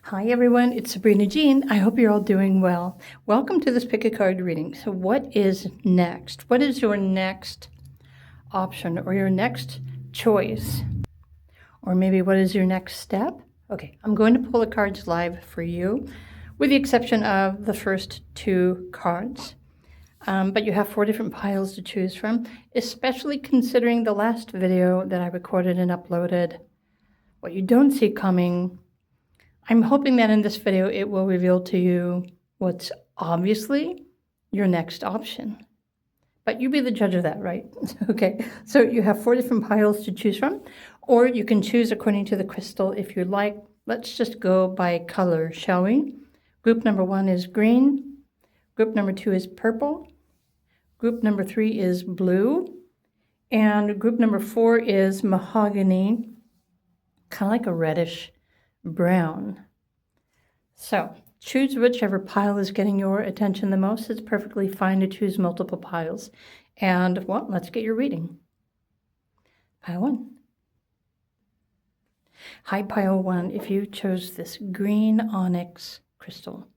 Hi everyone, it's Sabrina Jean. I hope you're all doing well. Welcome to this pick a card reading. So what is next? What is your next option or your next choice? Or maybe what is your next step? Okay, I'm going to pull the cards live for you with the exception of the first two cards. But you have 4 different piles to choose from, especially considering the last video that I recorded and uploaded. What you don't see coming, I'm hoping that in this video it will reveal to you what's obviously your next option. But you be the judge of that, right? Okay, so you have 4 different piles to choose from, or you can choose according to the crystal if you like. Let's just go by color, shall we? Group number 1 is green. Group number 2 is purple. Group number 3 is blue. And group number 4 is mahogany, kind of like a reddish brown. So choose whichever pile is getting your attention the most. It's perfectly fine to choose multiple piles. And well, let's get your reading. Pile 1. Hi, pile 1, if you chose this green onyx crystal.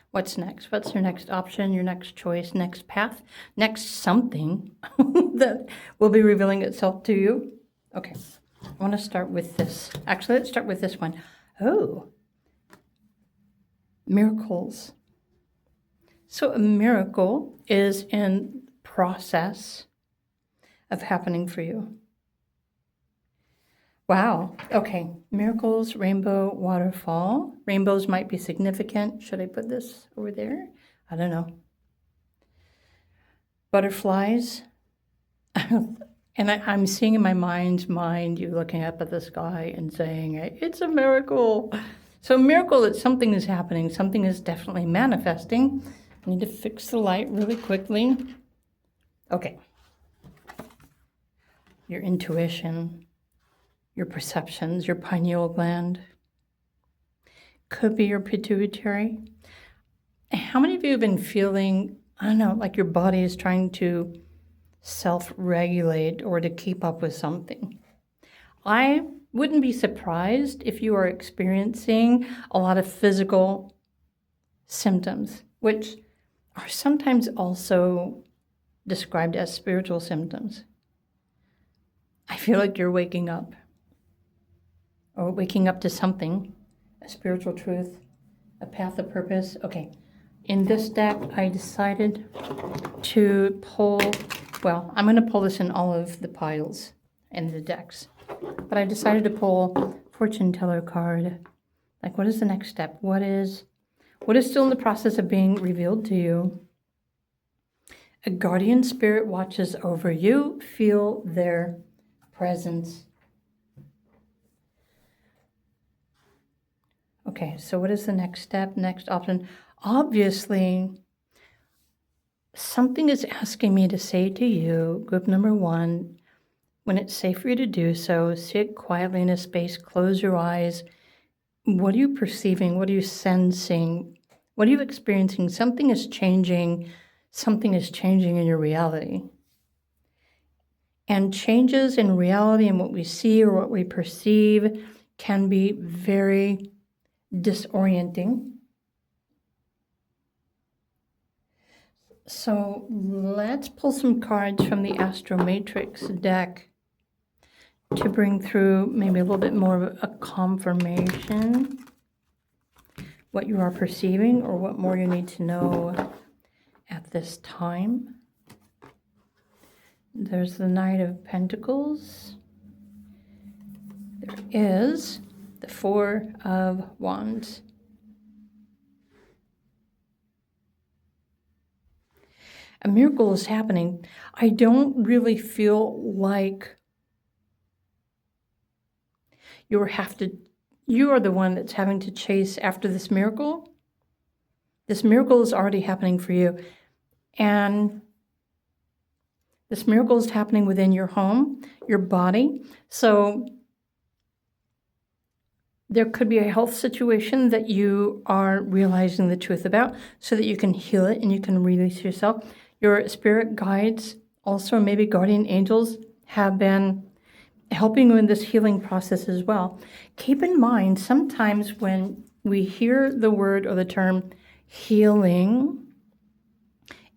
What's next? What's your next option, your next choice, next path, next something that will be revealing itself to you? Okay, I want to start with this. Actually, let's start with this one. Oh, miracles. So a miracle is in process of happening for you. Wow. Okay. Miracles, rainbow, waterfall. Rainbows might be significant. Should I put this over there? I don't know. Butterflies. And I'm seeing in my mind's mind you looking up at the sky and saying, it's a miracle. So miracle is something is happening. Something is definitely manifesting. I need to fix the light really quickly. Okay. Your intuition. Your perceptions, your pineal gland. Could be your pituitary. How many of you have been feeling, I don't know, like your body is trying to self-regulate or to keep up with something? I wouldn't be surprised if you are experiencing a lot of physical symptoms, which are sometimes also described as spiritual symptoms. I feel like you're waking up. Or waking up to something, a spiritual truth, a path of purpose. Okay, in this deck, I decided to pull, well, I'm going to pull this in all of the piles in the decks, but I decided to pull fortune teller card. Like, what is the next step? What is still in the process of being revealed to you? A guardian spirit watches over you. Feel their presence. Okay, so what is the next step, next option? Obviously, something is asking me to say to you, group number 1, when it's safe for you to do so, sit quietly in a space, close your eyes. What are you perceiving? What are you sensing? What are you experiencing? Something is changing. Something is changing in your reality. And changes in reality and what we see or what we perceive can be very disorienting. So let's pull some cards from the Astro Matrix deck to bring through maybe a little bit more of a confirmation, what you are perceiving or what more you need to know at this time. There's the Knight of Pentacles. There is the 4 of Wands. A miracle is happening. I don't really feel like you are the one that's having to chase after this miracle. This miracle is already happening for you. And this miracle is happening within your home, your body. So there could be a health situation that you are realizing the truth about so that you can heal it and you can release yourself. Your spirit guides, also maybe guardian angels, have been helping you in this healing process as well. Keep in mind, sometimes when we hear the word or the term healing,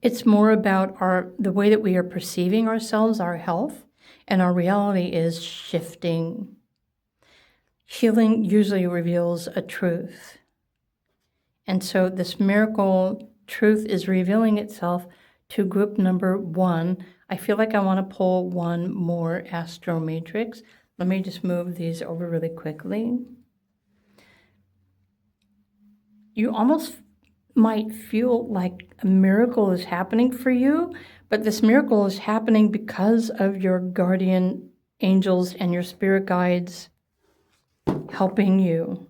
it's more about the way that we are perceiving ourselves, our health, and our reality is shifting. Healing usually reveals a truth. And so this miracle truth is revealing itself to group number 1. I feel like I want to pull one more astro matrix. Let me just move these over really quickly. You almost might feel like a miracle is happening for you, but this miracle is happening because of your guardian angels and your spirit guides helping you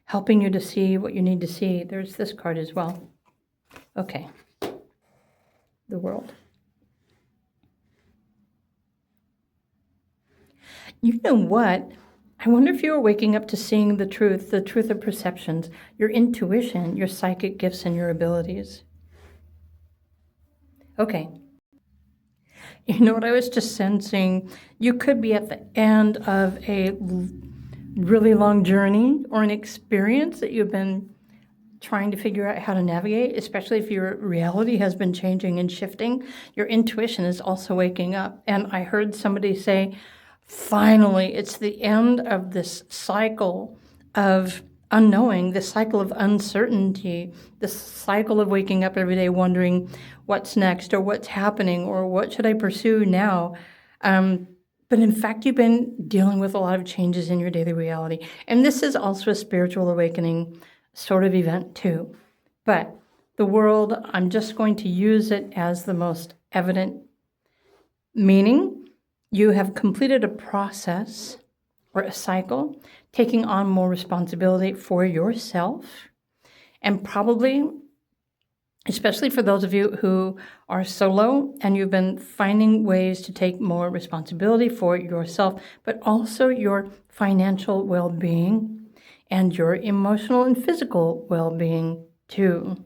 to see what you need to see. There's this card as well. Okay. The world. You know what? I wonder if you are waking up to seeing the truth of perceptions, your intuition, your psychic gifts, and your abilities. Okay. You know what I was just sensing? You could be at the end of a really long journey or an experience that you've been trying to figure out how to navigate, especially if your reality has been changing and shifting. Your intuition is also waking up. And I heard somebody say, finally, it's the end of this cycle of unknowing, this cycle of uncertainty, this cycle of waking up every day wondering what's next or what's happening or what should I pursue now. But in fact, you've been dealing with a lot of changes in your daily reality. And this is also a spiritual awakening sort of event too. But the world, I'm just going to use it as the most evident meaning. You have completed a process or a cycle, taking on more responsibility for yourself, and probably, especially for those of you who are solo and you've been finding ways to take more responsibility for yourself, but also your financial well-being and your emotional and physical well-being too.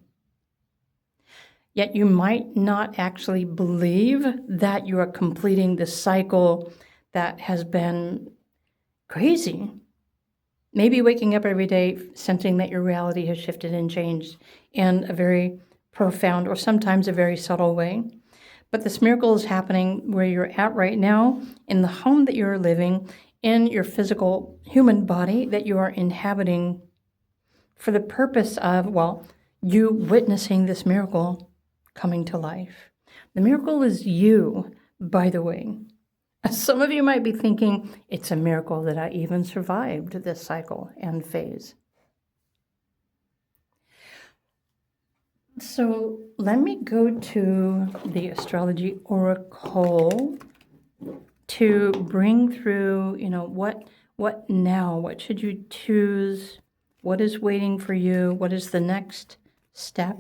Yet you might not actually believe that you are completing this cycle that has been crazy. Maybe waking up every day sensing that your reality has shifted and changed in a very profound or sometimes a very subtle way. But this miracle is happening where you're at right now, in the home that you're living, in your physical human body that you are inhabiting for the purpose of, well, you witnessing this miracle coming to life. The miracle is you, by the way. Some of you might be thinking, it's a miracle that I even survived this cycle and phase. So let me go to the astrology oracle to bring through, what now? What should you choose? What is waiting for you? What is the next step?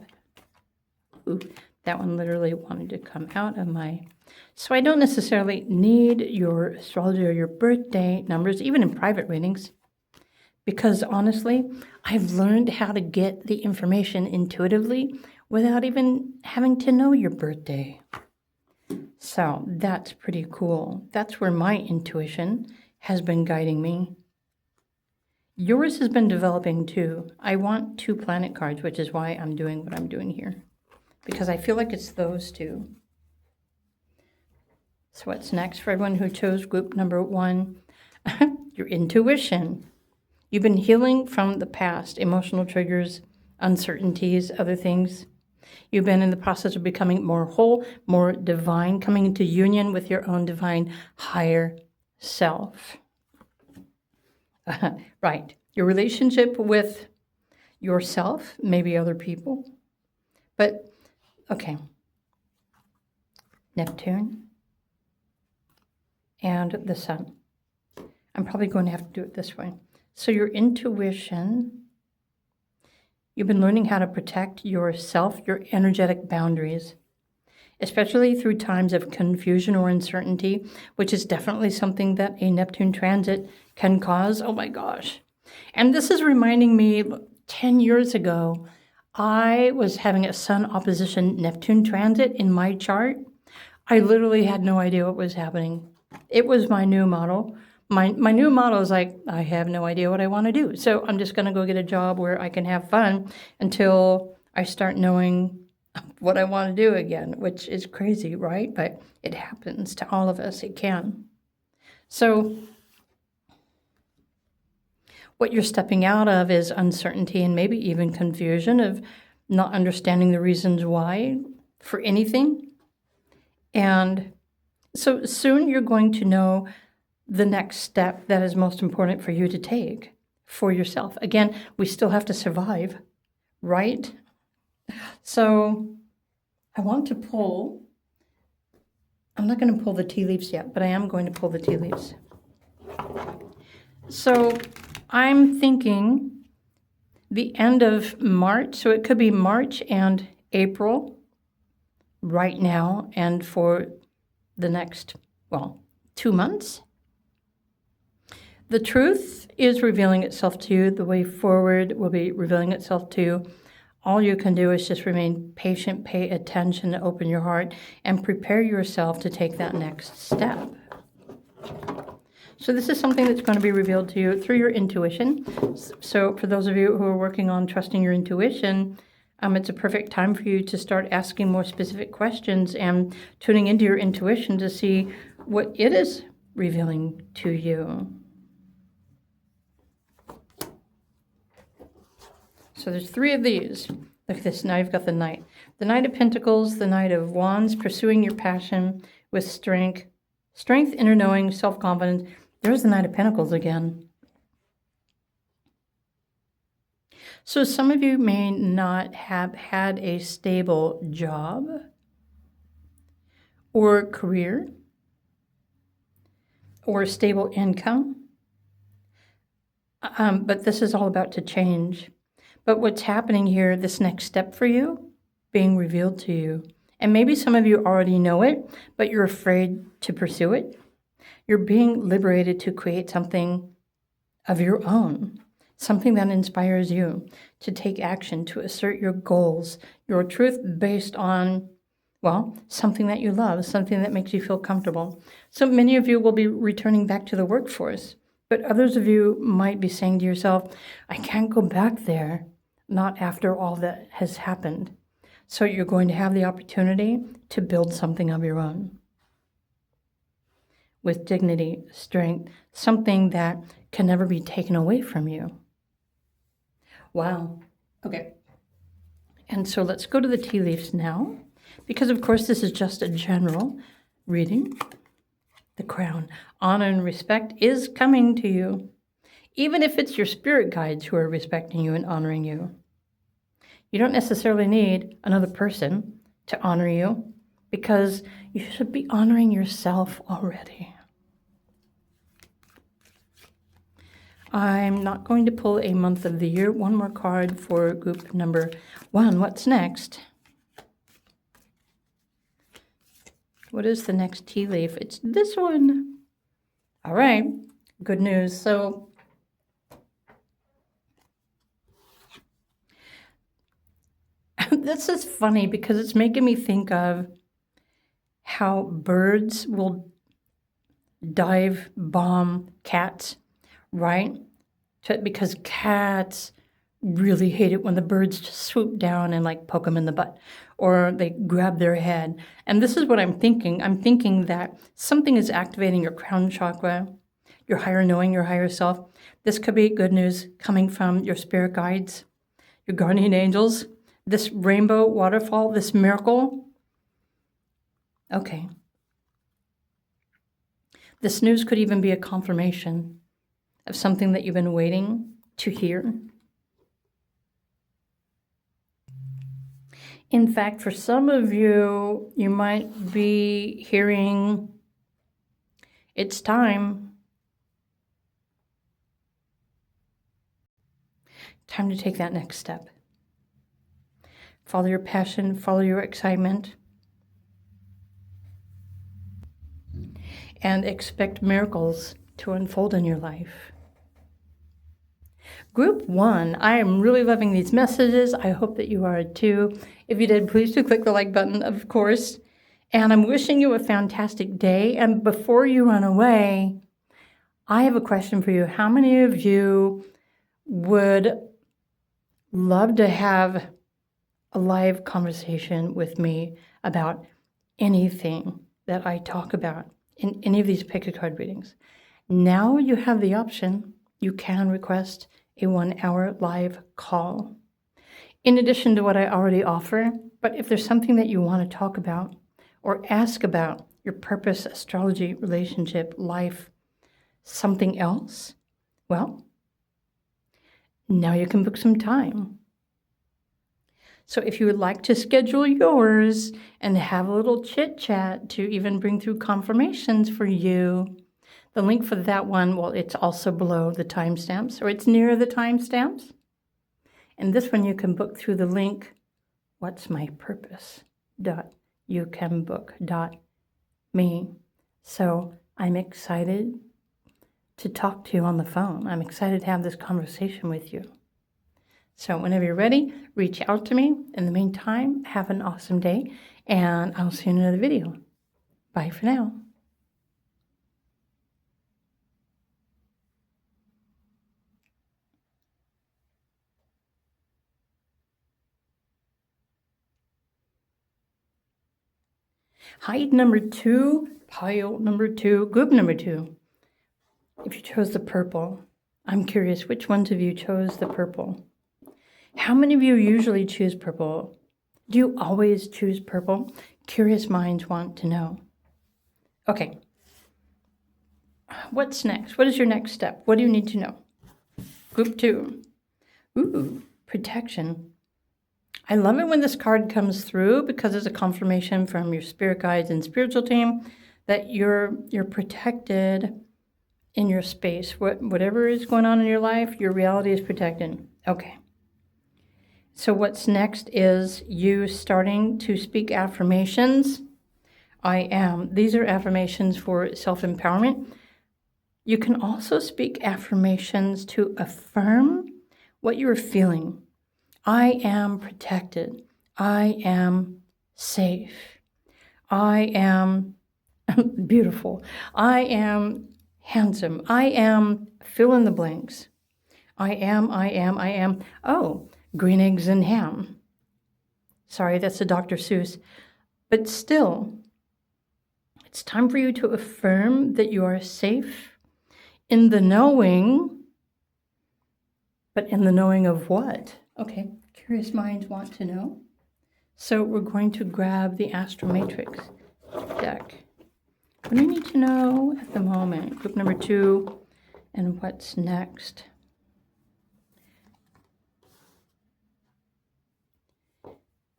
Ooh, that one literally wanted to come out of my... So I don't necessarily need your astrology or your birthday numbers, even in private readings, because honestly, I've learned how to get the information intuitively without even having to know your birthday. So that's pretty cool. That's where my intuition has been guiding me. Yours has been developing too. I want 2 planet cards, which is why I'm doing what I'm doing here, because I feel like it's those two. So what's next for everyone who chose group number 1? Your intuition. You've been healing from the past, emotional triggers, uncertainties, other things. You've been in the process of becoming more whole, more divine, coming into union with your own divine higher self. Right. Your relationship with yourself, maybe other people. But, okay. Neptune and the sun. I'm probably going to have to do it this way. So your intuition, you've been learning how to protect yourself, your energetic boundaries, especially through times of confusion or uncertainty, which is definitely something that a Neptune transit can cause. Oh my gosh. And this is reminding me, 10 years ago, I was having a Sun opposition Neptune transit in my chart. I literally had no idea what was happening. It was my new model. My new motto is like, I have no idea what I want to do. So I'm just going to go get a job where I can have fun until I start knowing what I want to do again, which is crazy, right? But it happens to all of us. It can. So what you're stepping out of is uncertainty and maybe even confusion of not understanding the reasons why for anything. And so soon you're going to know the next step that is most important for you to take for yourself. Again, we still have to survive, right? So I want to pull, I'm not going to pull the tea leaves yet, but I am going to pull the tea leaves. So I'm thinking the end of March, so it could be March and April right now and for the next, 2 months. The truth is revealing itself to you. The way forward will be revealing itself to you. All you can do is just remain patient, pay attention, open your heart, and prepare yourself to take that next step. So this is something that's going to be revealed to you through your intuition. So for those of you who are working on trusting your intuition, it's a perfect time for you to start asking more specific questions and tuning into your intuition to see what it is revealing to you. So there's 3 of these. Look at this. Now you've got the Knight. The Knight of Pentacles, the Knight of Wands, pursuing your passion with strength, inner knowing, self-confidence. There's the Knight of Pentacles again. So some of you may not have had a stable job or career or a stable income, but this is all about to change. But what's happening here, this next step for you, being revealed to you. And maybe some of you already know it, but you're afraid to pursue it. You're being liberated to create something of your own, something that inspires you to take action, to assert your goals, your truth based on, something that you love, something that makes you feel comfortable. So many of you will be returning back to the workforce, but others of you might be saying to yourself, I can't go back there, not after all that has happened. So you're going to have the opportunity to build something of your own with dignity, strength, something that can never be taken away from you. Wow. Okay. And so let's go to the tea leaves now, because of course this is just a general reading. The Crown. Honor and respect is coming to you, even if it's your spirit guides who are respecting you and honoring you. You don't necessarily need another person to honor you, because you should be honoring yourself already. I'm not going to pull a month of the year. One more card for group number 1. What's next? What is the next tea leaf? It's this one. All right, good news. So this is funny because it's making me think of how birds will dive bomb cats, right? Because cats really hate it when the birds just swoop down and like poke them in the butt, or they grab their head. And this is what I'm thinking. I'm thinking that something is activating your crown chakra, your higher knowing, your higher self. This could be good news coming from your spirit guides, your guardian angels, this rainbow waterfall, this miracle. Okay. This news could even be a confirmation of something that you've been waiting to hear. In fact, for some of you, you might be hearing, it's time. Time to take that next step. Follow your passion, follow your excitement, and expect miracles to unfold in your life. Group 1, I am really loving these messages. I hope that you are too. If you did, please do click the like button, of course. And I'm wishing you a fantastic day. And before you run away, I have a question for you. How many of you would love to have a live conversation with me about anything that I talk about in any of these pick a card readings? Now you have the option. You can request a 1-hour live call. In addition to what I already offer, but if there's something that you want to talk about or ask about, your purpose, astrology, relationship, life, something else, well, now you can book some time. So if you would like to schedule yours and have a little chit chat to even bring through confirmations for you, the link for that one, well, it's also below the timestamps, or it's near the timestamps. And this one you can book through the link, whatsmypurpose.youcanbook.me. So I'm excited to talk to you on the phone. I'm excited to have this conversation with you. So whenever you're ready, reach out to me. In the meantime, have an awesome day, and I'll see you in another video. Bye for now. Hide number 2, pile number 2, group number 2. If you chose the purple, I'm curious which ones of you chose the purple. How many of you usually choose purple? Do you always choose purple? Curious minds want to know. Okay. What's next? What is your next step? What do you need to know? Group 2. Ooh, protection. I love it when this card comes through because it's a confirmation from your spirit guides and spiritual team that you're protected in your space. Whatever is going on in your life, your reality is protected. Okay. So what's next is you starting to speak affirmations. I am. These are affirmations for self-empowerment. You can also speak affirmations to affirm what you're feeling. I am protected. I am safe. I am beautiful. I am handsome. I am fill in the blanks. I am. Oh, green eggs and ham. Sorry, that's a Dr. Seuss. But still, it's time for you to affirm that you are safe in the knowing, but in the knowing of what? Okay, curious minds want to know. So we're going to grab the Astro Matrix deck. What do you need to know at the moment? Group number 2, and what's next?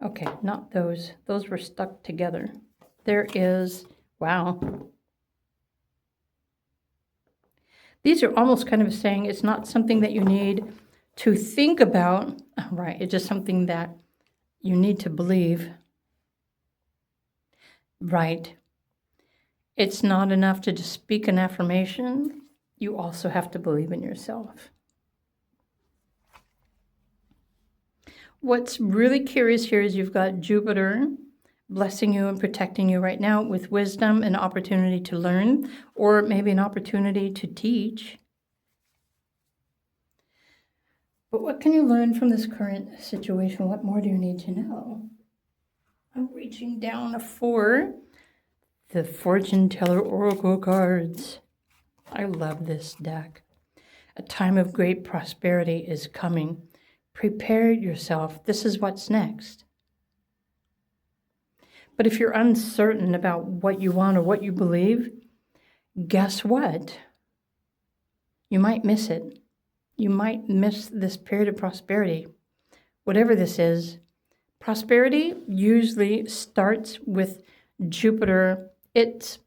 Okay, not those. Those were stuck together. There is, wow. These are almost kind of saying it's not something that you need to think about. Right, it's just something that you need to believe. Right. It's not enough to just speak an affirmation. You also have to believe in yourself. What's really curious here is you've got Jupiter blessing you and protecting you right now with wisdom and opportunity to learn, or maybe an opportunity to teach. But what can you learn from this current situation? What more do you need to know? I'm reaching down for the Fortune Teller Oracle cards. I love this deck. A time of great prosperity is coming. Prepare yourself. This is what's next. But if you're uncertain about what you want or what you believe, guess what? You might miss it. You might miss this period of prosperity. Whatever this is, prosperity usually starts with Jupiter. It's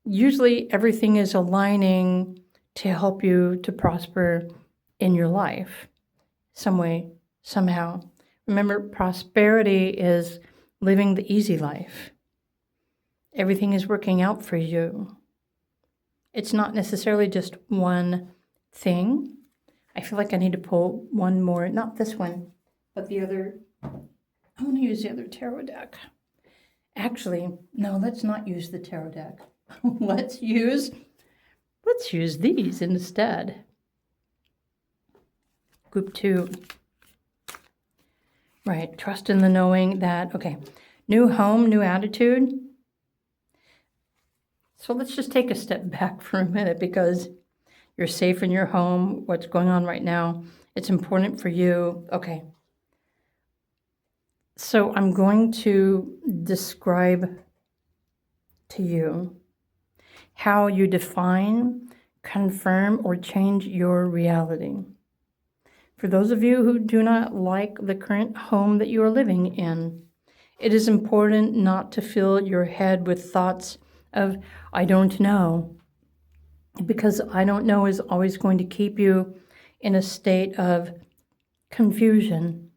usually everything is aligning to help you to prosper in your life. Some way, somehow. Remember, prosperity is living the easy life. Everything is working out for you. It's not necessarily just one thing. I feel like I need to pull one more, not this one, but the other. I want to use the other tarot deck. Actually, no, let's not use the tarot deck. Let's use Let's use these instead. Group 2. Right, trust in the knowing that, okay, new home, new attitude. So let's just take a step back for a minute because you're safe in your home. What's going on right now, it's important for you. Okay. So I'm going to describe to you how you define, confirm, or change your reality. For those of you who do not like the current home that you are living in, it is important not to fill your head with thoughts of, I don't know, because I don't know is always going to keep you in a state of confusion.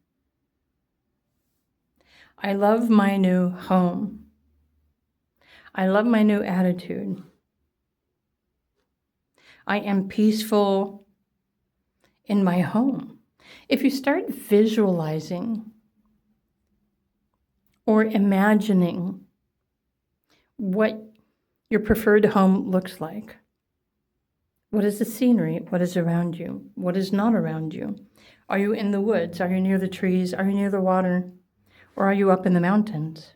I love my new home. I love my new attitude. I am peaceful in my home. If you start visualizing or imagining what your preferred home looks like, what is the scenery? What is around you? What is not around you? Are you in the woods? Are you near the trees? Are you near the water? Or are you up in the mountains?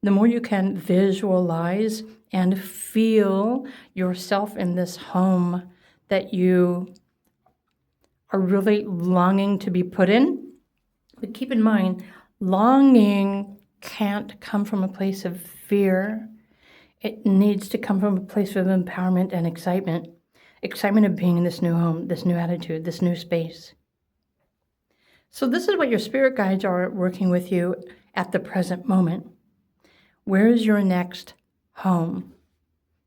The more you can visualize and feel yourself in this home that you are really longing to be put in. But keep in mind, longing can't come from a place of fear. It needs to come from a place of empowerment and excitement. Excitement of being in this new home, this new attitude, this new space. So this is what your spirit guides are working with you at the present moment. Where is your next home?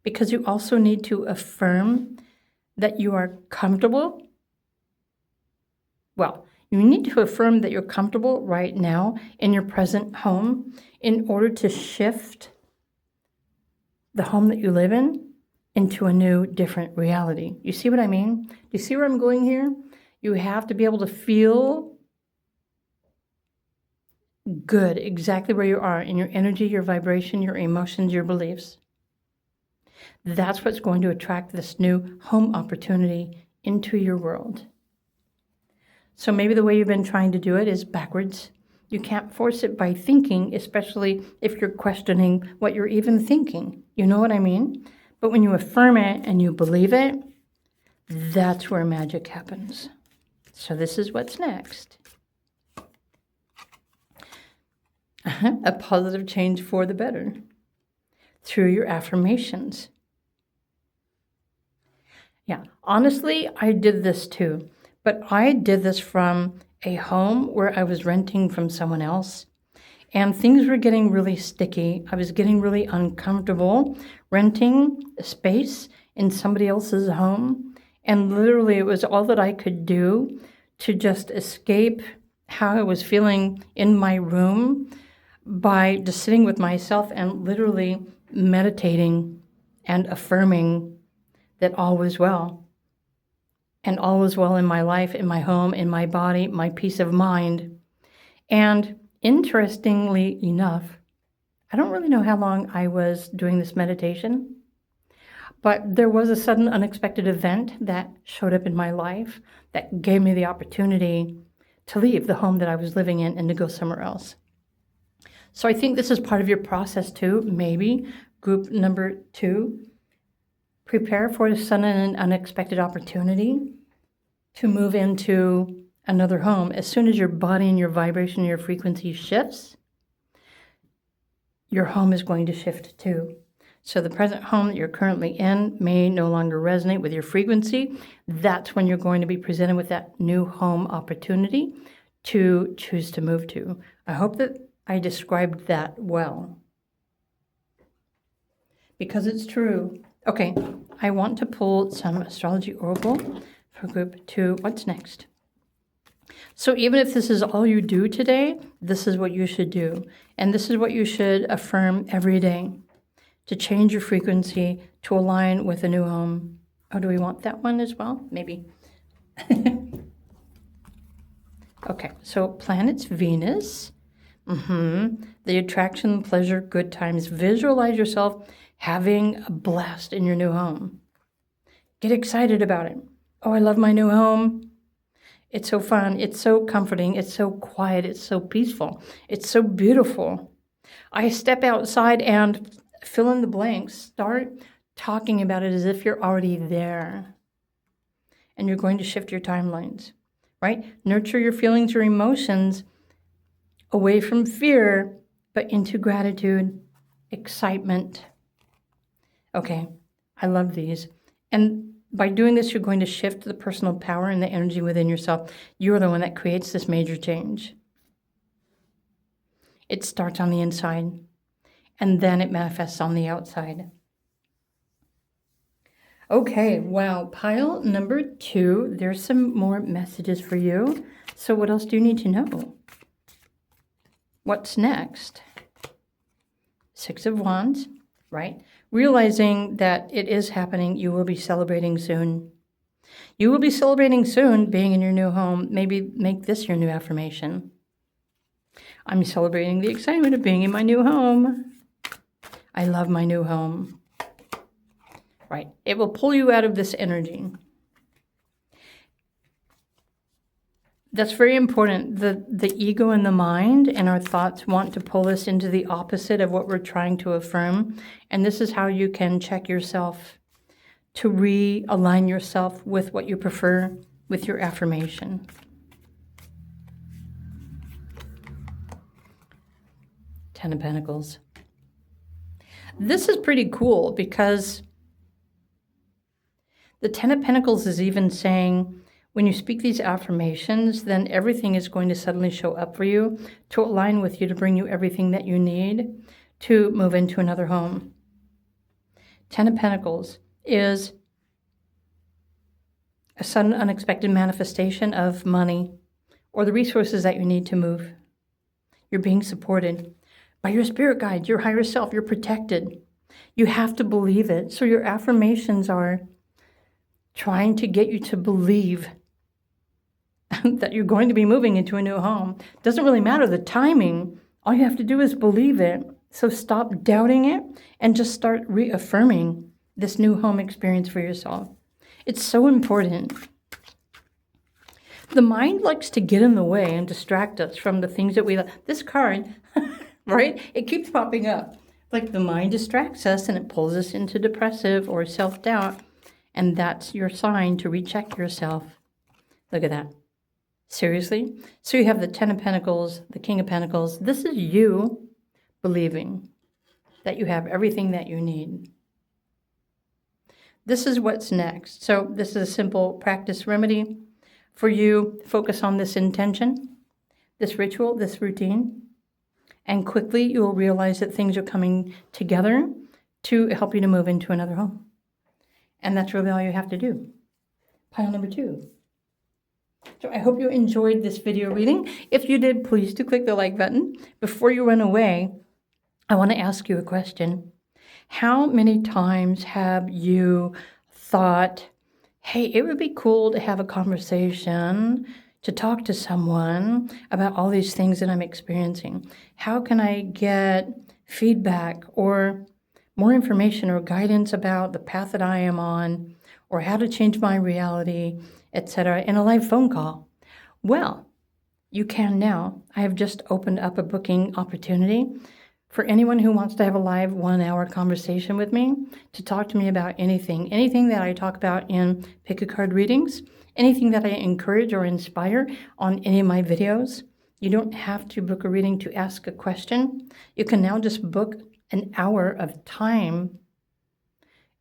Because you also need to affirm that you are comfortable. Well, you need to affirm that you're comfortable right now in your present home in order to shift the home that you live in into a new, different reality. You see what I mean? Do you see where I'm going here? You have to be able to feel good exactly where you are in your energy, your vibration, your emotions, your beliefs. That's what's going to attract this new home opportunity into your world. So maybe the way you've been trying to do it is backwards. You can't force it by thinking, especially if you're questioning what you're even thinking. You know what I mean? But when you affirm it and you believe it, that's where magic happens. So this is what's next. A positive change for the better through your affirmations. Yeah, honestly, I did this too, but I did this from a home where I was renting from someone else, and things were getting really sticky. I was getting really uncomfortable renting a space in somebody else's home, and literally it was all that I could do to just escape how I was feeling in my room by just sitting with myself and literally meditating and affirming that all was well. And all was well in my life, in my home, in my body, my peace of mind. And interestingly enough, I don't really know how long I was doing this meditation, but there was a sudden unexpected event that showed up in my life that gave me the opportunity to leave the home that I was living in and to go somewhere else. So I think this is part of your process too, maybe. Group number 2, prepare for a sudden and unexpected opportunity to move into another home. As soon as your body and your vibration, your frequency shifts, your home is going to shift too. So the present home that you're currently in may no longer resonate with your frequency. That's when you're going to be presented with that new home opportunity to choose to move to. I hope that I described that well, because it's true. Okay, I want to pull some astrology oracle for group 2. What's next? So even if this is all you do today, this is what you should do. And this is what you should affirm every day to change your frequency, to align with a new home. Oh, do we want that one as well? Maybe. Okay, so planets Venus. The attraction, pleasure, good times. Visualize yourself having a blast in your new home. Get excited about it. Oh, I love my new home. It's so fun. It's so comforting. It's so quiet. It's so peaceful. It's so beautiful. I step outside and fill in the blanks. Start talking about it as if you're already there. And you're going to shift your timelines, right? Nurture your feelings, your emotions away from fear, but into gratitude, excitement. Okay, I love these. And by doing this, you're going to shift the personal power and the energy within yourself. You're the one that creates this major change. It starts on the inside, and then it manifests on the outside. Okay, wow, pile number 2. There's some more messages for you. So what else do you need to know? What's next? 6 of Wands, right? Realizing that it is happening, you will be celebrating soon. You will be celebrating soon being in your new home. Maybe make this your new affirmation. I'm celebrating the excitement of being in my new home. I love my new home. Right. It will pull you out of this energy. That's very important. The ego and the mind and our thoughts want to pull us into the opposite of what we're trying to affirm. And this is how you can check yourself to realign yourself with what you prefer with your affirmation. Ten of Pentacles. This is pretty cool because the Ten of Pentacles is even saying, when you speak these affirmations, then everything is going to suddenly show up for you to align with you, to bring you everything that you need to move into another home. Ten of Pentacles is a sudden, unexpected manifestation of money or the resources that you need to move. You're being supported by your spirit guide, your higher self. You're protected. You have to believe it. So your affirmations are trying to get you to believe that you're going to be moving into a new home. Doesn't really matter the timing. All you have to do is believe it. So stop doubting it and just start reaffirming this new home experience for yourself. It's so important. The mind likes to get in the way and distract us from the things that we love. This card, right? It keeps popping up. Like the mind distracts us and it pulls us into depressive or self-doubt. And that's your sign to recheck yourself. Look at that. Seriously? So you have the Ten of Pentacles, the King of Pentacles. This is you believing that you have everything that you need. This is what's next. So this is a simple practice remedy for you. Focus on this intention, this ritual, this routine, and quickly you will realize that things are coming together to help you to move into another home. And that's really all you have to do. Pile number 2. So I hope you enjoyed this video reading. If you did, please do click the like button. Before you run away, I want to ask you a question. How many times have you thought, hey, it would be cool to have a conversation, to talk to someone about all these things that I'm experiencing? How can I get feedback or more information or guidance about the path that I am on, or how to change my reality, etc., in a live phone call? Well, you can now. I have just opened up a booking opportunity for anyone who wants to have a live 1-hour conversation with me to talk to me about anything that I talk about in Pick a Card readings, anything that I encourage or inspire on any of my videos. You don't have to book a reading to ask a question. You can now just book an hour of time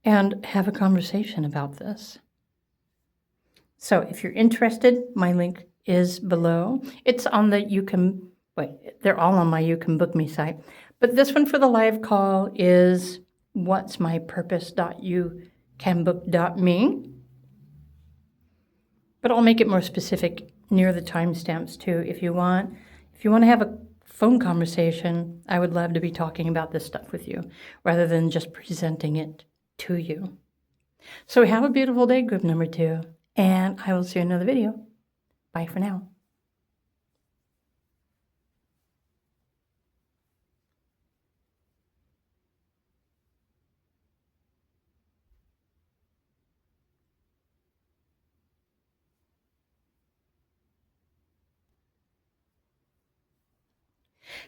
and have a conversation about this. So if you're interested, my link is below. It's on the they're all on my You Can Book Me site. But this one for the live call is whatsmypurpose.youcanbook.me. But I'll make it more specific near the timestamps too if you want. If you want to have a phone conversation, I would love to be talking about this stuff with you rather than just presenting it to you. So have a beautiful day, group number 2, and I will see you in another video. Bye for now.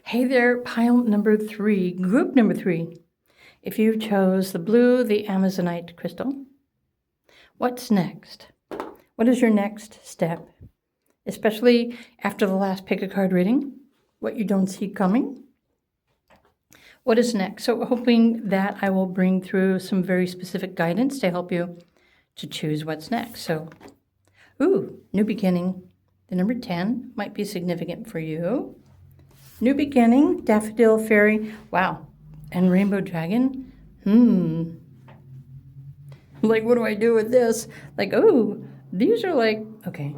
Hey there, pile number 3, group number 3. If you chose the blue, the Amazonite crystal, what's next? What is your next step? Especially after the last pick a card reading, what you don't see coming. What is next? So hoping that I will bring through some very specific guidance to help you to choose what's next. So, new beginning. The number 10 might be significant for you. New beginning, daffodil fairy, wow, and rainbow dragon. Like, what do I do with this? Like, these are like, okay.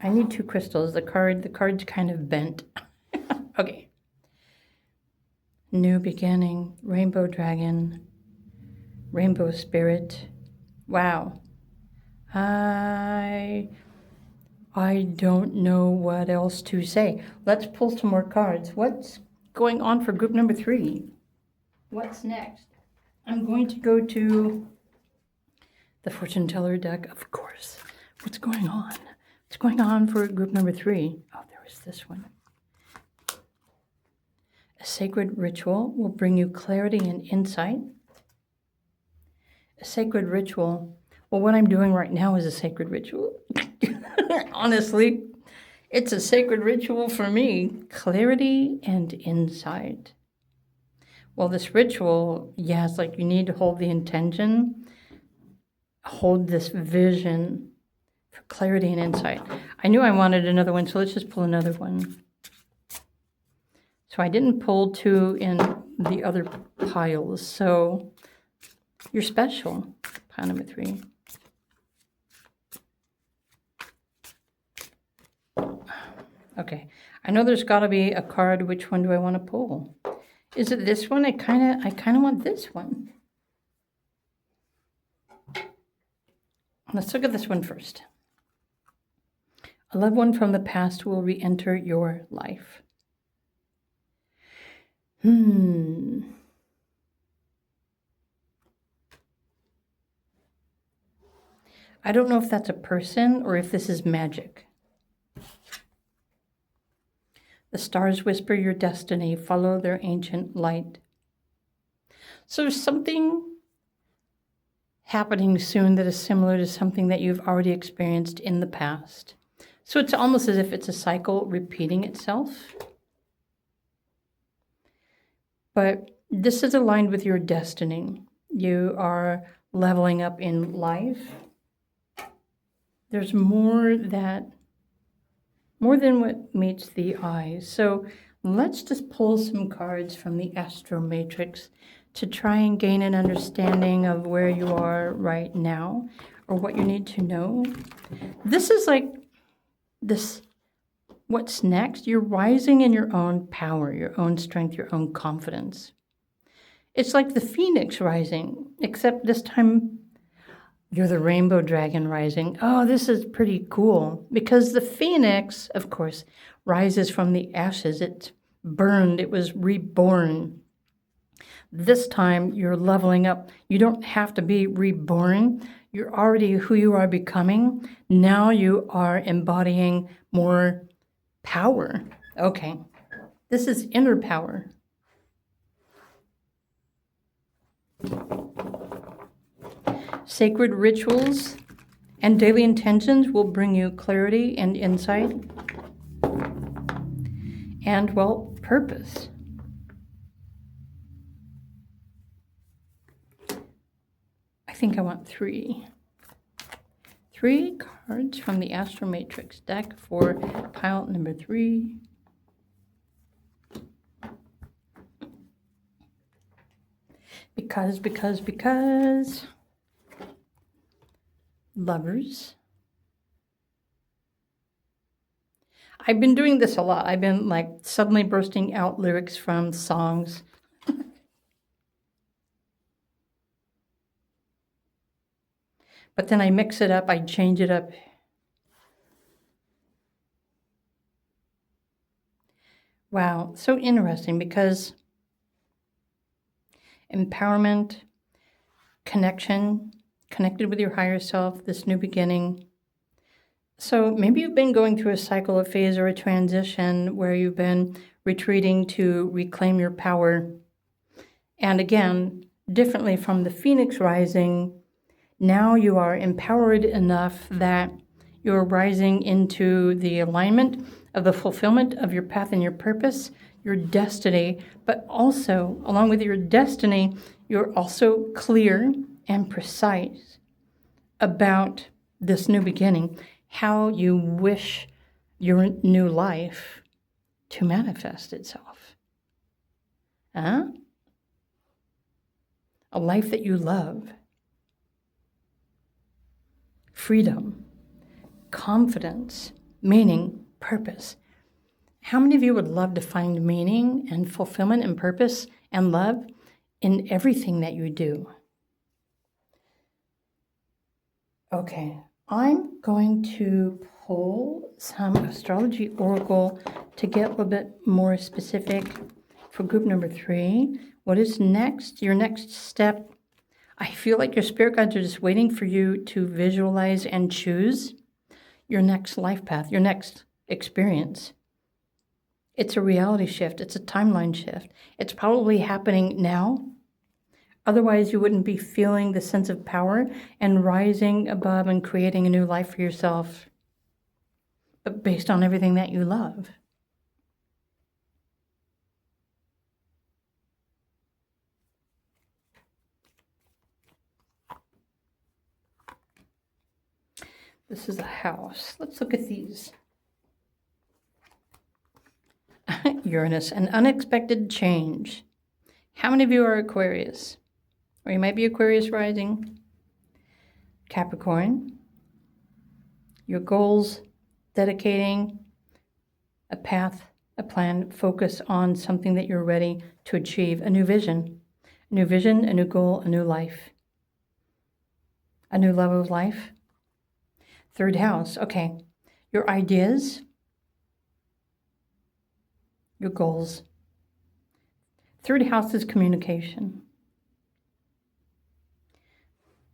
I need 2 crystals. The card's kind of bent. Okay. New beginning, rainbow dragon, rainbow spirit. Wow. I don't know what else to say. Let's pull some more cards. What's going on for group number 3? What's next? I'm going to go to the fortune teller deck, of course. What's going on? What's going on for group number 3? Oh, there was this one. A sacred ritual will bring you clarity and insight. A sacred ritual. Well, what I'm doing right now is a sacred ritual. Honestly, it's a sacred ritual for me. Clarity and insight. Well, this ritual, it's like you need to hold the intention, hold this vision for clarity and insight. I knew I wanted another one, so let's just pull another one. So I didn't pull 2 in the other piles, so you're special, pile number 3. Okay, I know there's got to be a card. Which one do I want to pull? Is it this one? I kind of want this one. Let's look at this one first. A loved one from the past will re-enter your life. I don't know if that's a person or if this is magic. The stars whisper your destiny, follow their ancient light. So there's something happening soon that is similar to something that you've already experienced in the past. So it's almost as if it's a cycle repeating itself. But this is aligned with your destiny. You are leveling up in life. There's more than what meets the eye. So let's just pull some cards from the Astro Matrix to try and gain an understanding of where you are right now or what you need to know. This is like this. What's next? You're rising in your own power, your own strength, your own confidence. It's like the phoenix rising, except this time you're the rainbow dragon rising. Oh, this is pretty cool because the phoenix, of course, rises from the ashes. It's burned. It was reborn. This time you're leveling up. You don't have to be reborn. You're already who you are becoming. Now you are embodying more power. Okay. This is inner power. Sacred rituals and daily intentions will bring you clarity and insight and, purpose. I think I want 3. 3 cards from the Astro Matrix deck for pile number 3. Because lovers. I've been doing this a lot. I've been like suddenly bursting out lyrics from songs. But then I mix it up, I change it up. Wow, so interesting because empowerment, connection, connected with your higher self, this new beginning. So maybe you've been going through a cycle, a phase, or a transition where you've been retreating to reclaim your power. And again, differently from the Phoenix rising, now you are empowered enough that you're rising into the alignment of the fulfillment of your path and your purpose, your destiny, but also, along with your destiny, you're also clear and precise about this new beginning, how you wish your new life to manifest itself. A life that you love, freedom, confidence, meaning, purpose. How many of you would love to find meaning and fulfillment and purpose and love in everything that you do? Okay, I'm going to pull some astrology oracle to get a little bit more specific for group number 3. What is next? Your next step. I feel like your spirit guides are just waiting for you to visualize and choose your next life path, your next experience. It's a reality shift. It's a timeline shift. It's probably happening now. Otherwise, you wouldn't be feeling the sense of power and rising above and creating a new life for yourself, but based on everything that you love. This is a house. Let's look at these. Uranus, an unexpected change. How many of you are Aquarius? Or you might be Aquarius rising. Capricorn. Your goals, dedicating a path, a plan, focus on something that you're ready to achieve, a new vision. A new vision, a new goal, a new life. A new love of life. Third house, okay. Your ideas, your goals. Third house is communication.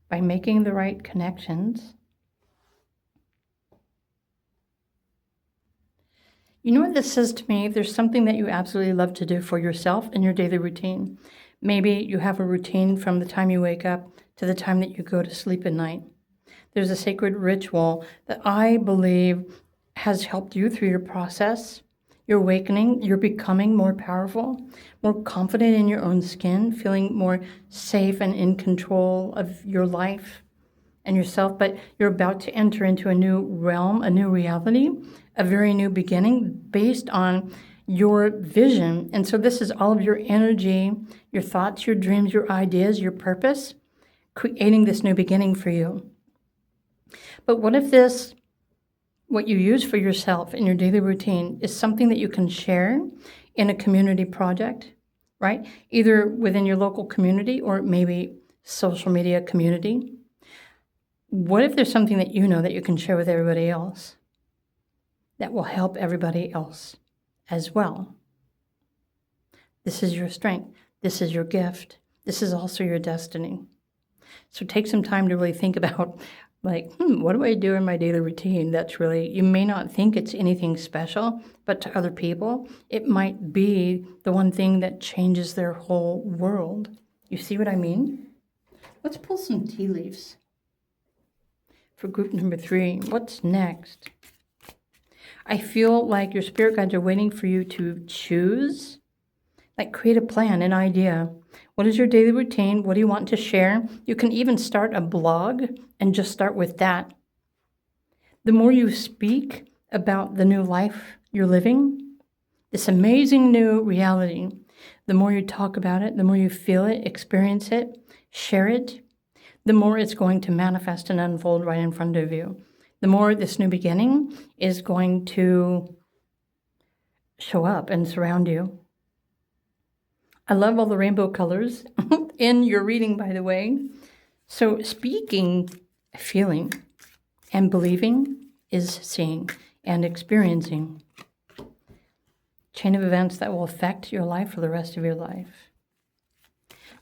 By making the right connections. You know what this says to me? There's something that you absolutely love to do for yourself in your daily routine. Maybe you have a routine from the time you wake up to the time that you go to sleep at night. There's a sacred ritual that I believe has helped you through your process, your awakening. You're becoming more powerful, more confident in your own skin, feeling more safe and in control of your life and yourself. But you're about to enter into a new realm, a new reality, a very new beginning based on your vision. And so this is all of your energy, your thoughts, your dreams, your ideas, your purpose, creating this new beginning for you. But what if this, what you use for yourself in your daily routine, is something that you can share in a community project, right? Either within your local community or maybe social media community. What if there's something that you know that you can share with everybody else that will help everybody else as well? This is your strength. This is your gift. This is also your destiny. So take some time to really think about what do I do in my daily routine? That's really, you may not think it's anything special, but to other people, it might be the one thing that changes their whole world. You see what I mean? Let's pull some tea leaves for group number 3. What's next? I feel like your spirit guides are waiting for you to choose, create a plan, an idea. What is your daily routine? What do you want to share? You can even start a blog and just start with that. The more you speak about the new life you're living, this amazing new reality, the more you talk about it, the more you feel it, experience it, share it, the more it's going to manifest and unfold right in front of you. The more this new beginning is going to show up and surround you. I love all the rainbow colors in your reading, by the way. So speaking, feeling, and believing is seeing and experiencing. Chain of events that will affect your life for the rest of your life.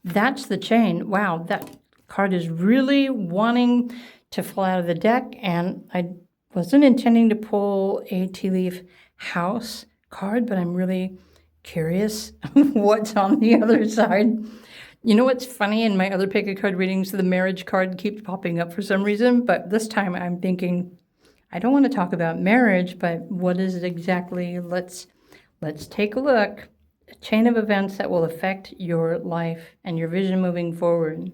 That's the chain. Wow, that card is really wanting to fall out of the deck, and I wasn't intending to pull a tea leaf house card, but I'm really Curious what's on the other side? You know what's funny? In my other pick a card readings, the marriage card keeps popping up for some reason, but this time I'm thinking, I don't want to talk about marriage, but what is it exactly? Let's take a look. A chain of events that will affect your life and your vision moving forward.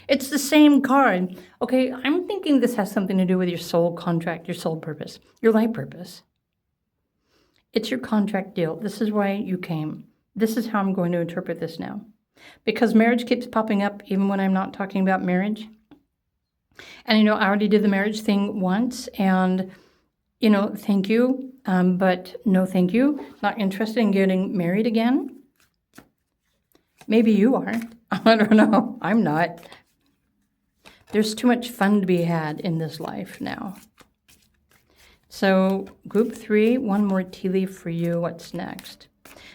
It's the same card. Okay, I'm thinking this has something to do with your soul contract, your soul purpose, your life purpose. It's your contract deal. This is why you came. This is how I'm going to interpret this now. Because marriage keeps popping up even when I'm not talking about marriage. And, I already did the marriage thing once, and, thank you, but no thank you. Not interested in getting married again. Maybe you are. I don't know. I'm not. There's too much fun to be had in this life now. So, group 3, one more tea leaf for you. What's next?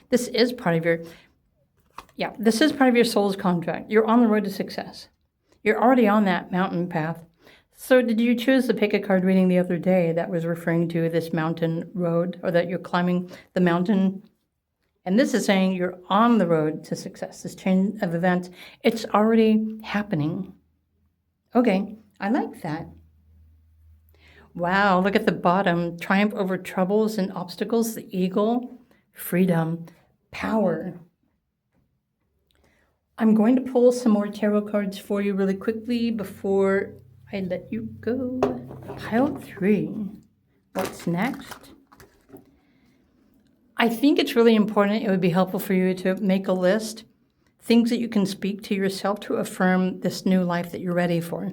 This is part of your soul's contract. You're on the road to success. You're already on that mountain path. So did you choose to pick a card reading the other day that was referring to this mountain road, or that you're climbing the mountain? And this is saying you're on the road to success, this chain of events. It's already happening. Okay, I like that. Wow, look at the bottom. Triumph over troubles and obstacles, the eagle, freedom, power. I'm going to pull some more tarot cards for you really quickly before I let you go. Pile 3. What's next? I think it's really important. It would be helpful for you to make a list. Things that you can speak to yourself to affirm this new life that you're ready for.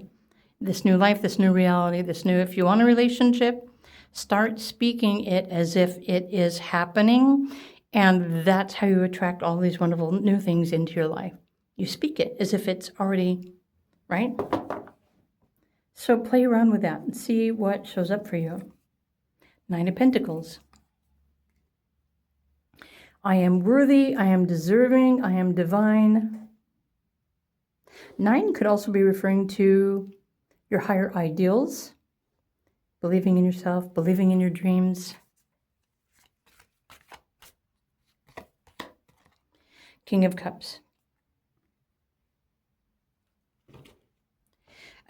This new life, this new reality, if you want a relationship, start speaking it as if it is happening. And that's how you attract all these wonderful new things into your life. You speak it as if it's already, right? So play around with that and see what shows up for you. 9 of Pentacles. I am worthy, I am deserving, I am divine. 9 could also be referring to your higher ideals, believing in yourself, believing in your dreams. King of Cups.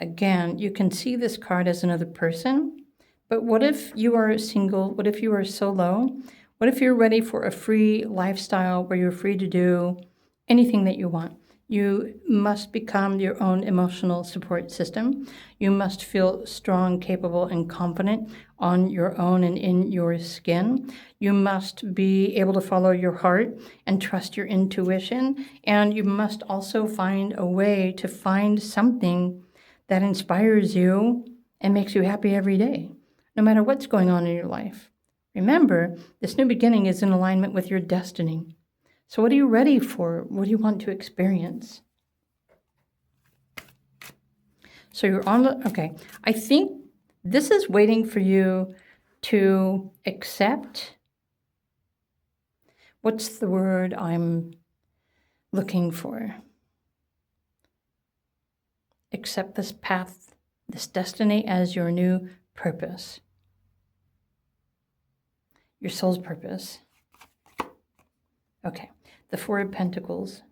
Again, you can see this card as another person, but what if you are single? What if you are solo? What if you're ready for a free lifestyle where you're free to do anything that you want? You must become your own emotional support system. You must feel strong, capable, and confident on your own and in your skin. You must be able to follow your heart and trust your intuition. And you must also find a way to find something that inspires you and makes you happy every day, no matter what's going on in your life. Remember, this new beginning is in alignment with your destiny. So what are you ready for? What do you want to experience? So you're on the, okay. I think this is waiting for you to accept. What's the word I'm looking for? Accept this path, this destiny as your new purpose. Your soul's purpose. Okay, the 4 of Pentacles.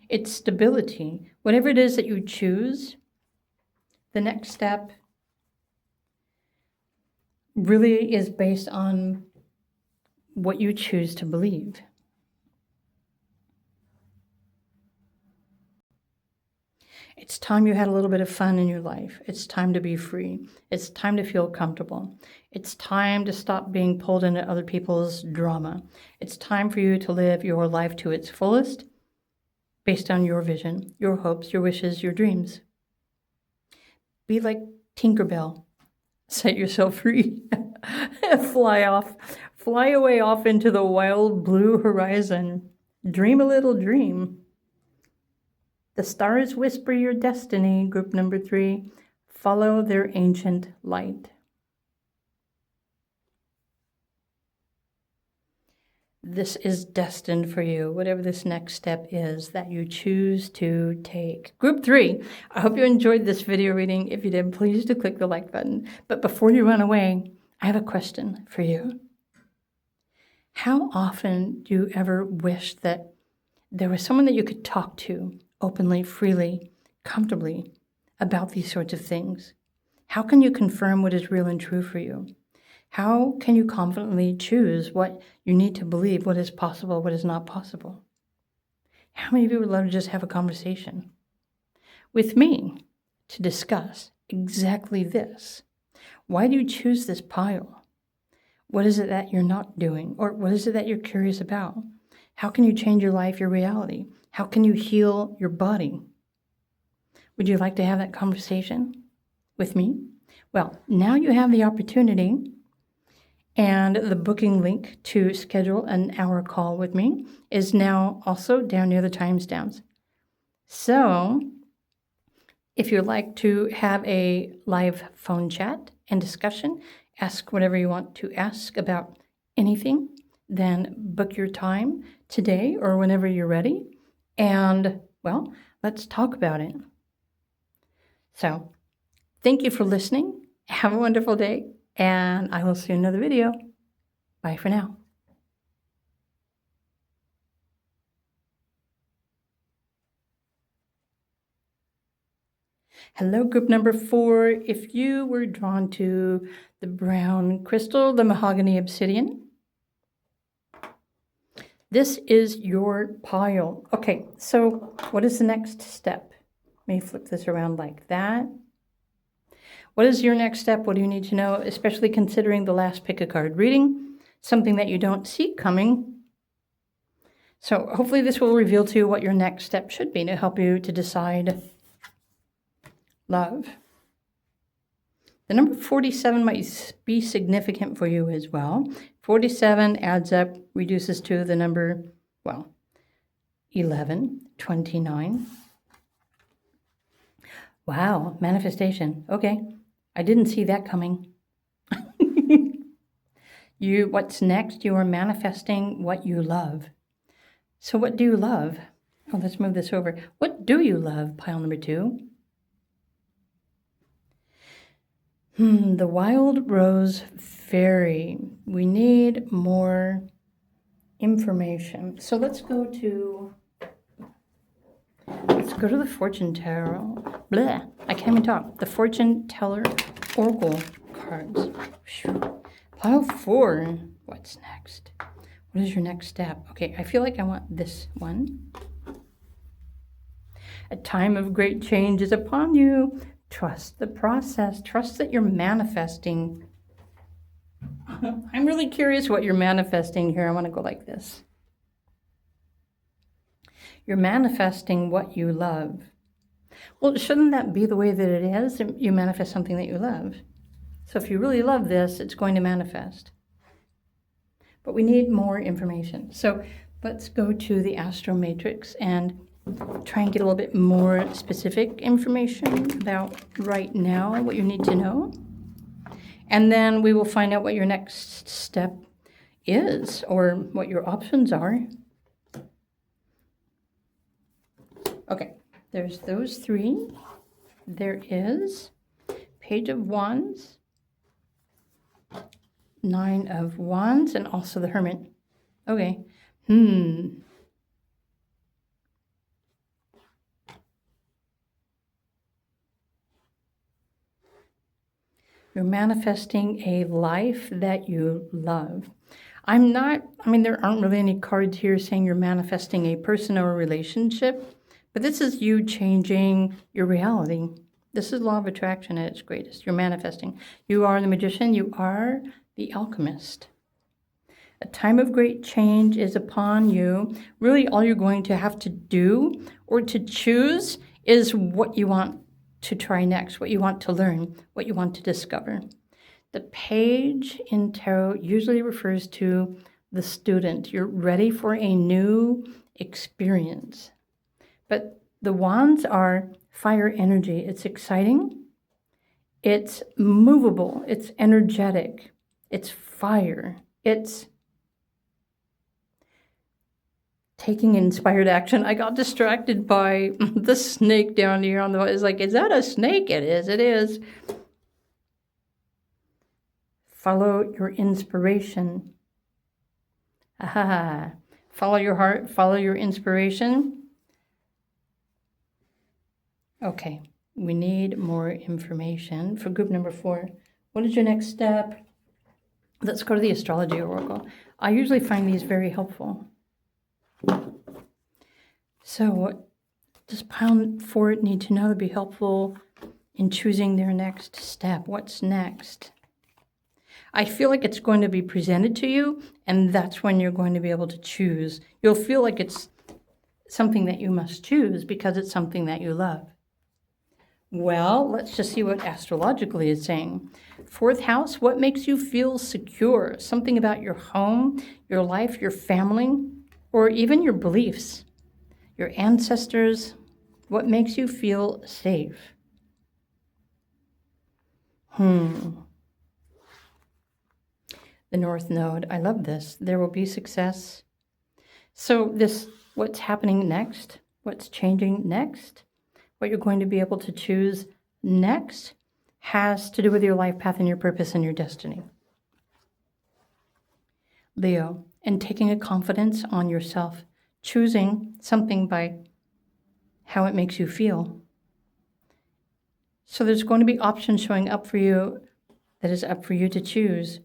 It's stability. Whatever it is that you choose, the next step really is based on what you choose to believe. It's time you had a little bit of fun in your life. It's time to be free. It's time to feel comfortable. It's time to stop being pulled into other people's drama. It's time for you to live your life to its fullest based on your vision, your hopes, your wishes, your dreams. Be like Tinkerbell. Set yourself free. Fly away off into the wild blue horizon. Dream a little dream. The stars whisper your destiny, group number 3. Follow their ancient light. This is destined for you, whatever this next step is that you choose to take. Group 3, I hope you enjoyed this video reading. If you did, please do click the like button. But before you run away, I have a question for you. How often do you ever wish that there was someone that you could talk to openly, freely, comfortably about these sorts of things? How can you confirm what is real and true for you? How can you confidently choose what you need to believe, what is possible, what is not possible? How many of you would love to just have a conversation with me to discuss exactly this? Why do you choose this pile? What is it that you're not doing? Or what is it that you're curious about? How can you change your life, your reality? How can you heal your body? Would you like to have that conversation with me? Well, now you have the opportunity, and the booking link to schedule an hour call with me is now also down near the timestamps. So if you'd like to have a live phone chat and discussion, ask whatever you want to ask about anything, then book your time today or whenever you're ready. And, well, let's talk about it. So, thank you for listening. Have a wonderful day, and I will see you in another video. Bye for now. Hello, group number 4. If you were drawn to the brown crystal, the mahogany obsidian, this is your pile. Okay, so what is the next step? Let me flip this around like that. What is your next step? What do you need to know, especially considering the last pick a card reading, something that you don't see coming? So hopefully this will reveal to you what your next step should be to help you to decide love. The number 47 might be significant for you as well. 47 adds up, reduces to the number, 11, 29. Wow, manifestation. Okay, I didn't see that coming. What's next? You are manifesting what you love. So what do you love? Oh, let's move this over. What do you love? Pile number 2. The Wild Rose Fairy. We need more information. So let's go to the fortune tarot. Bleh, I can't even talk. The fortune teller oracle cards. Pile 4. What's next? What is your next step? Okay, I feel like I want this one. A time of great change is upon you. Trust the process. Trust that you're manifesting. I'm really curious what you're manifesting here. I want to go like this. You're manifesting what you love. Well, shouldn't that be the way that it is? You manifest something that you love. So if you really love this, it's going to manifest. But we need more information. So let's go to the Astro Matrix and try and get a little bit more specific information about right now, what you need to know. And then we will find out what your next step is or what your options are. Okay, there's those 3. There is Page of Wands, 9 of Wands, and also the Hermit. Okay. You're manifesting a life that you love. There aren't really any cards here saying you're manifesting a person or a relationship, but this is you changing your reality. This is law of attraction at its greatest. You're manifesting. You are the magician. You are the alchemist. A time of great change is upon you. Really, all you're going to have to do or to choose is what you want to try next, what you want to learn, what you want to discover. The page in tarot usually refers to the student. You're ready for a new experience. But the wands are fire energy. It's exciting. It's movable. It's energetic. It's fire. It's taking inspired action. I got distracted by the snake down here on the wall. It's like, is that a snake? It is. It is. Follow your inspiration. Aha. Follow your heart, follow your inspiration. Okay, we need more information for group number 4. What is your next step? Let's go to the astrology oracle. I usually find these very helpful. So what does pile 4 need to know to be helpful in choosing their next step? What's next? I feel like it's going to be presented to you, and that's when you're going to be able to choose. You'll feel like it's something that you must choose because it's something that you love. Well, let's just see what astrologically is saying. 4th house, what makes you feel secure? Something about your home, your life, your family, or even your beliefs, your ancestors. What makes you feel safe? The North Node, I love this. There will be success. So what's happening next, what's changing next, what you're going to be able to choose next has to do with your life path and your purpose and your destiny. Leo, and taking a confidence on yourself, choosing something by how it makes you feel. So there's going to be options showing up for you that is up for you to choose,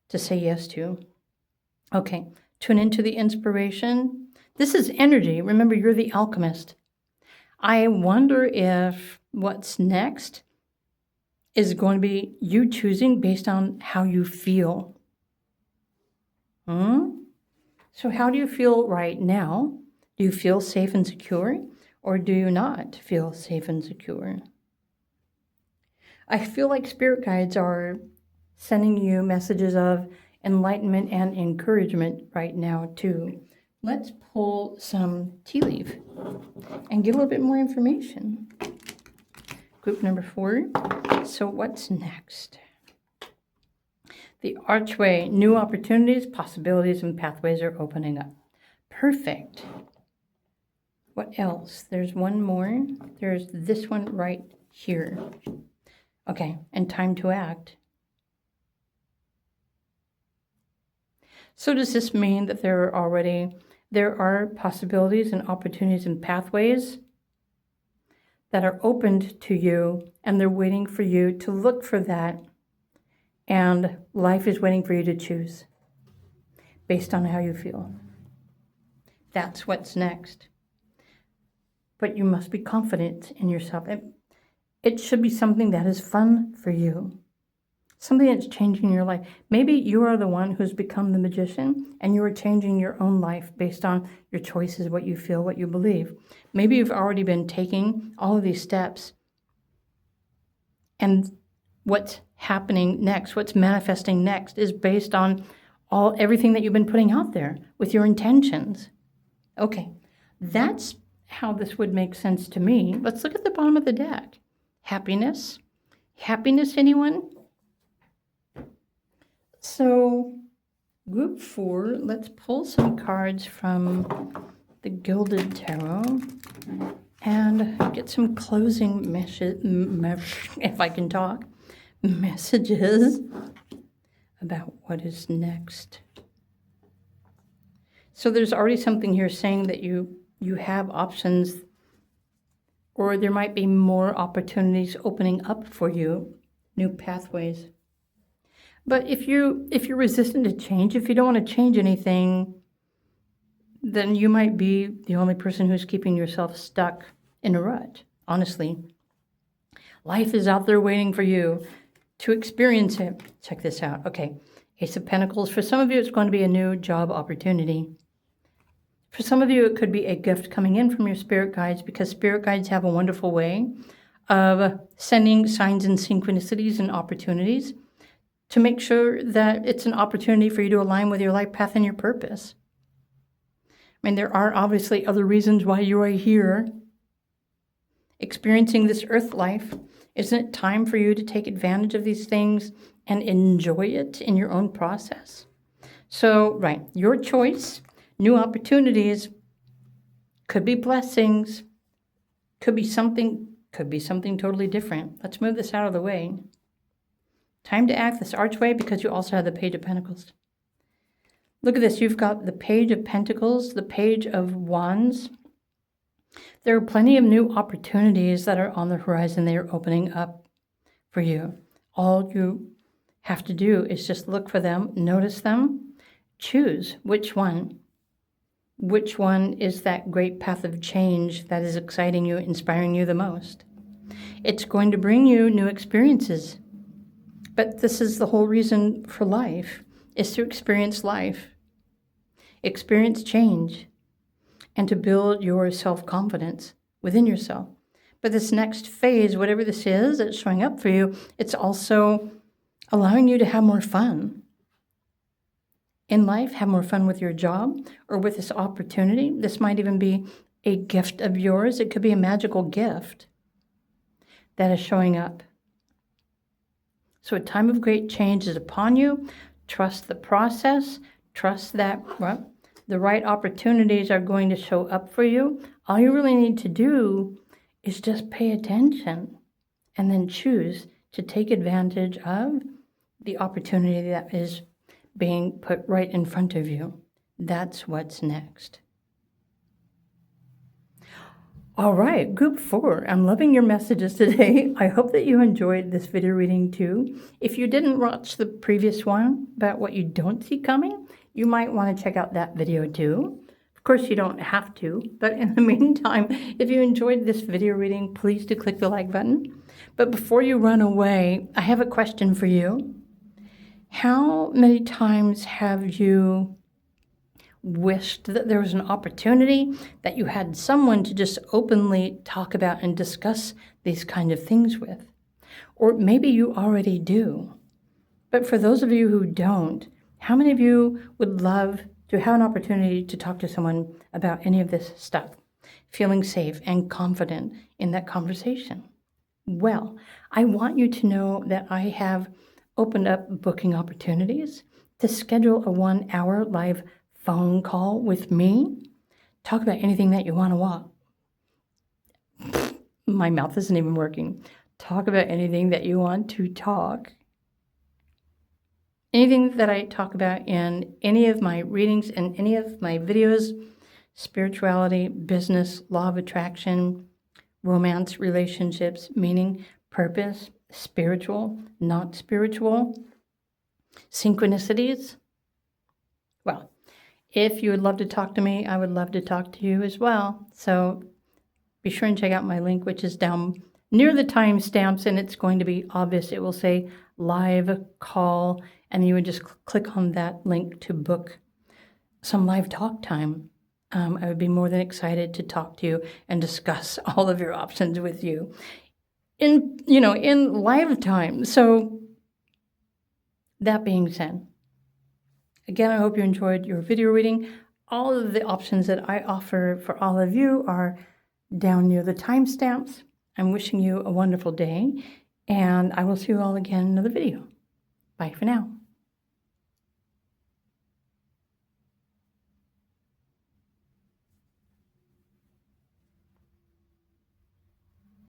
to say yes to. Okay, tune into the inspiration. This is energy. Remember, you're the alchemist. I wonder if what's next is going to be you choosing based on how you feel. So how do you feel right now? Do you feel safe and secure, or do you not feel safe and secure? I feel like spirit guides are sending you messages of enlightenment and encouragement right now too. Let's pull some tea leaf and get a little bit more information. Group number 4. So what's next? The archway, new opportunities, possibilities, and pathways are opening up. Perfect. What else? There's one more. There's this one right here. Okay, and time to act. So does this mean that there are possibilities and opportunities and pathways that are opened to you, and they're waiting for you to look for that, and life is waiting for you to choose based on how you feel? That's what's next. But you must be confident in yourself. It should be something that is fun for you, something that's changing your life. Maybe you are the one who's become the magician, and you are changing your own life based on your choices, what you feel, what you believe. Maybe you've already been taking all of these steps, and what's happening next, what's manifesting next, is based on everything that you've been putting out there with your intentions. Okay, that's how this would make sense to me. Let's look at the bottom of the deck. Happiness. Happiness, anyone? So, group 4, let's pull some cards from the Gilded Tarot and get some closing if I can talk, messages about what is next. So there's already something here saying that you have options, or there might be more opportunities opening up for you, new pathways. But if you're resistant to change, if you don't want to change anything, then you might be the only person who's keeping yourself stuck in a rut, honestly. Life is out there waiting for you to experience it. Check this out. Okay, Ace of Pentacles. For some of you, it's going to be a new job opportunity. For some of you, it could be a gift coming in from your spirit guides, because spirit guides have a wonderful way of sending signs and synchronicities and opportunities to make sure that it's an opportunity for you to align with your life path and your purpose. I mean, there are obviously other reasons why you are here experiencing this earth life. Isn't it time for you to take advantage of these things and enjoy it in your own process? So, right, your choice, new opportunities, could be blessings, could be something totally different. Let's move this out of the way. Time to act, this archway, because you also have the Page of Pentacles. Look at this. You've got the Page of Pentacles, the Page of Wands. There are plenty of new opportunities that are on the horizon. They are opening up for you. All you have to do is just look for them, notice them, choose which one. Which one is that great path of change that is exciting you, inspiring you the most? It's going to bring you new experiences. But this is the whole reason for life, is to experience life, experience change, and to build your self-confidence within yourself. But this next phase, whatever this is that's showing up for you, it's also allowing you to have more fun in life, have more fun with your job or with this opportunity. This might even be a gift of yours. It could be a magical gift that is showing up. So a time of great change is upon you. Trust the process. Trust that the right opportunities are going to show up for you. All you really need to do is just pay attention and then choose to take advantage of the opportunity that is being put right in front of you. That's what's next. All right, group 4, I'm loving your messages today. I hope that you enjoyed this video reading too. If you didn't watch the previous one about what you don't see coming, you might want to check out that video too. Of course, you don't have to, but in the meantime, if you enjoyed this video reading, please do click the like button. But before you run away, I have a question for you. How many times have you wished that there was an opportunity, that you had someone to just openly talk about and discuss these kind of things with? Or maybe you already do. But for those of you who don't, how many of you would love to have an opportunity to talk to someone about any of this stuff, feeling safe and confident in that conversation? Well, I want you to know that I have opened up booking opportunities to schedule a 1-hour live phone call with me. Talk about anything that you want to walk. My mouth isn't even working. Talk about anything that you want to talk. Anything that I talk about in any of my readings and any of my videos, spirituality, business, law of attraction, romance, relationships, meaning, purpose, spiritual, not spiritual, synchronicities. Well, if you would love to talk to me, I would love to talk to you as well. So be sure and check out my link, which is down near the timestamps, and it's going to be obvious. It will say live call, and you would just click on that link to book some live talk time. I would be more than excited to talk to you and discuss all of your options with you in live time. So that being said, again, I hope you enjoyed your video reading. All of the options that I offer for all of you are down near the timestamps. I'm wishing you a wonderful day, and I will see you all again in another video. Bye for now.